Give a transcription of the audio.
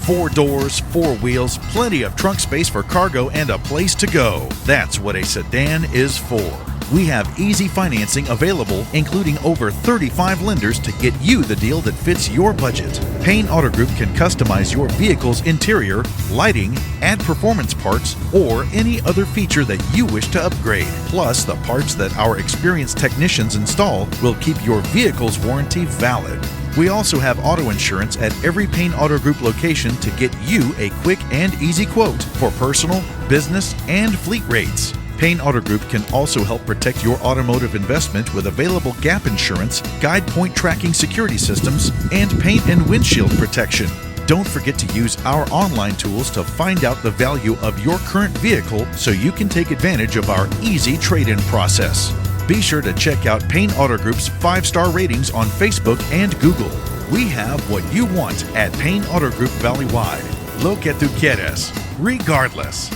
4 doors, 4 wheels, plenty of trunk space for cargo, and a place to go. That's what a sedan is for. We have easy financing available, including over 35 lenders to get you the deal that fits your budget. Payne Auto Group can customize your vehicle's interior, lighting, add performance parts, or any other feature that you wish to upgrade. Plus, the parts that our experienced technicians install will keep your vehicle's warranty valid. We also have auto insurance at every Payne Auto Group location to get you a quick and easy quote for personal, business, and fleet rates. Payne Auto Group can also help protect your automotive investment with available gap insurance, guide point tracking security systems, and paint and windshield protection. Don't forget to use our online tools to find out the value of your current vehicle so you can take advantage of our easy trade-in process. Be sure to check out Payne Auto Group's 5-star ratings on Facebook and Google. We have what you want at Payne Auto Group Valley-wide. Lo que tú quieres, regardless.